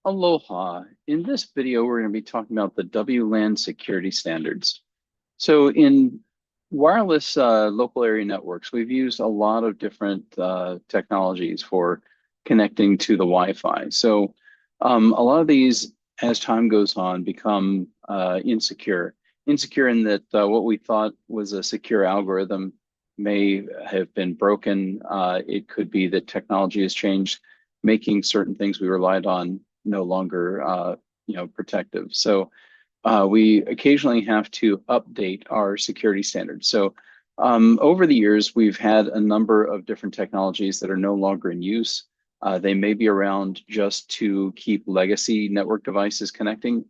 Aloha. In this video, we're going to be talking about the WLAN security standards. So in wireless local area networks, we've used a lot of different technologies for connecting to the Wi-Fi. So a lot of these, as time goes on, become insecure. Insecure in that what we thought was a secure algorithm may have been broken. It could be that technology has changed, making certain things we relied on no longer protective. So we occasionally have to update our security standards. So over the years, we've had a number of different technologies that are no longer in use. They may be around just to keep legacy network devices connecting,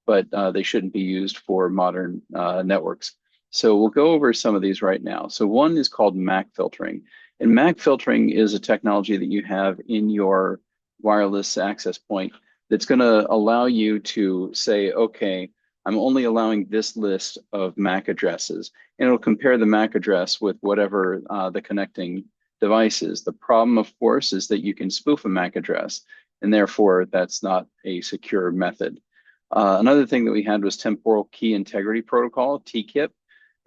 but they shouldn't be used for modern networks. So we'll go over some of these right now. So one is called MAC filtering. And MAC filtering is a technology that you have in your wireless access point that's going to allow you to say, okay, I'm only allowing this list of MAC addresses, and it'll compare the MAC address with whatever the connecting device is. The problem, of course, is that you can spoof a MAC address, and therefore that's not a secure method. Another thing that we had was Temporal Key Integrity Protocol, TKIP,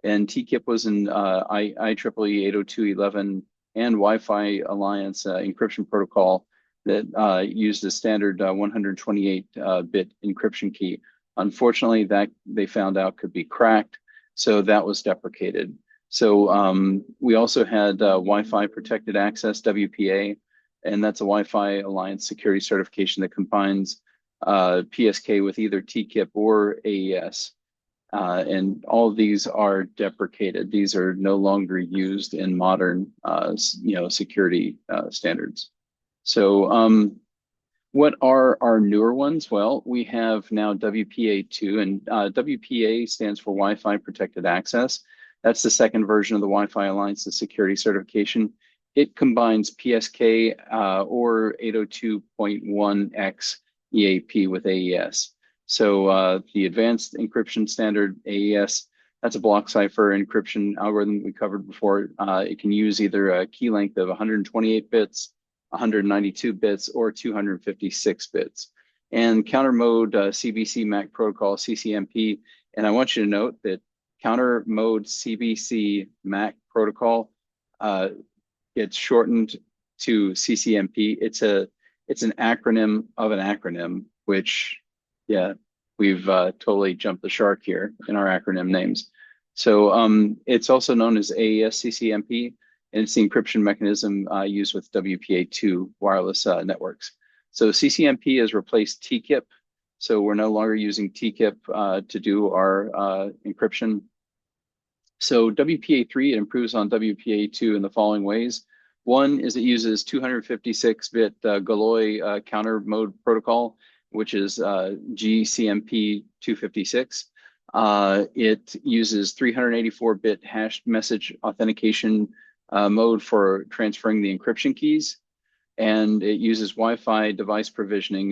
and TKIP was in IEEE 802.11 and Wi-Fi Alliance encryption protocol that used a standard 128-bit encryption key. Unfortunately, that they found out could be cracked, so that was deprecated. So we also had Wi-Fi Protected Access, WPA, and that's a Wi-Fi Alliance security certification that combines PSK with either TKIP or AES. And all of these are deprecated. These are no longer used in modern security standards. So what are our newer ones? Well, we have now WPA2, and WPA stands for Wi-Fi Protected Access. That's the second version of the Wi-Fi Alliance's security certification. It combines PSK or 802.1x EAP with AES. So the advanced encryption standard, AES, that's a block cipher encryption algorithm we covered before. It can use either a key length of 128 bits, 192 bits, or 256 bits. And Counter Mode CBC-MAC Protocol, CCMP, and I want you to note that Counter Mode CBC-MAC Protocol gets shortened to CCMP. It's an acronym of an acronym, which, yeah, we've totally jumped the shark here in our acronym names. So it's also known as AES CCMP, and it's the encryption mechanism used with WPA2 wireless networks. So CCMP has replaced TKIP. So we're no longer using TKIP to do our encryption. So WPA3 improves on WPA2 in the following ways. One is it uses 256-bit Galloy counter mode protocol, which is GCMP 256. It uses 384-bit hashed message authentication mode for transferring the encryption keys, and it uses Wi-Fi device provisioning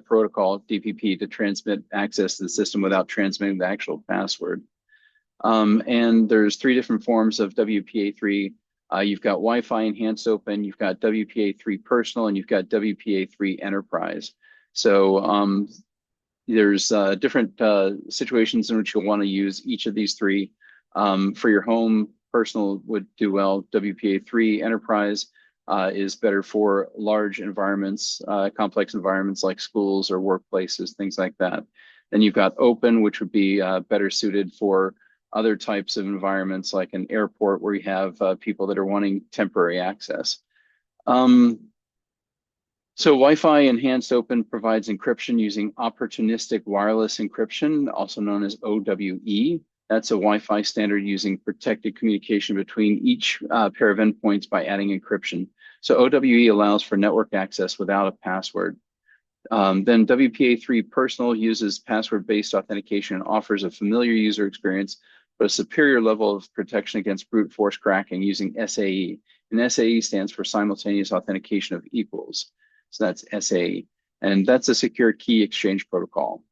protocol, DPP, to transmit access to the system without transmitting the actual password. And there's three different forms of WPA3. You've got Wi-Fi Enhanced Open, you've got WPA3 Personal, and you've got WPA3 Enterprise. So there's different situations in which you'll want to use each of these three. For your home, Personal would do well. WPA3 Enterprise is better for large environments, complex environments like schools or workplaces, things like that. Then you've got Open, which would be better suited for other types of environments like an airport where you have people that are wanting temporary access. So Wi-Fi Enhanced Open provides encryption using Opportunistic Wireless Encryption, also known as OWE. That's a Wi-Fi standard using protected communication between each pair of endpoints by adding encryption. So OWE allows for network access without a password. Then WPA3 Personal uses password-based authentication and offers a familiar user experience, but a superior level of protection against brute force cracking using SAE. And SAE stands for Simultaneous Authentication of Equals. So that's SAE, and that's a secure key exchange protocol.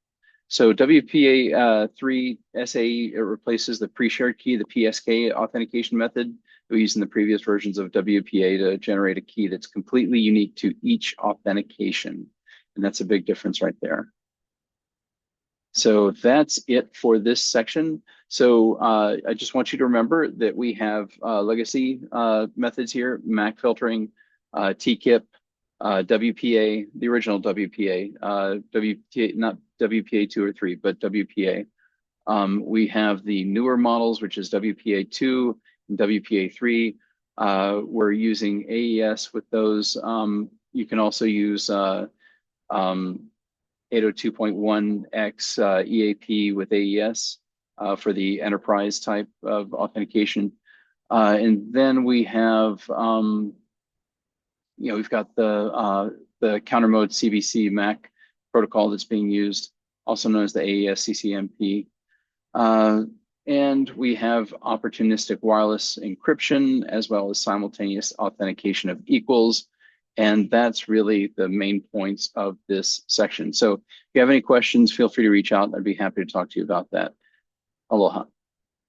So WPA3 SAE, it replaces the pre-shared key, the PSK authentication method we used in the previous versions of WPA to generate a key that's completely unique to each authentication. And that's a big difference right there. So that's it for this section. So I just want you to remember that we have legacy methods here: MAC filtering, TKIP, WPA, the original WPA, WPA, not WPA2 or 3, but WPA. We have the newer models, which is WPA2 and WPA3. We're using AES with those. You can also use 802.1x EAP with AES for the enterprise type of authentication. And then we have, we've got the Counter Mode CBC-MAC Protocol that's being used, also known as the AES CCMP. And we have Opportunistic Wireless Encryption, as well as Simultaneous Authentication of Equals. And that's really the main points of this section. So if you have any questions, feel free to reach out. I'd be happy to talk to you about that. Aloha.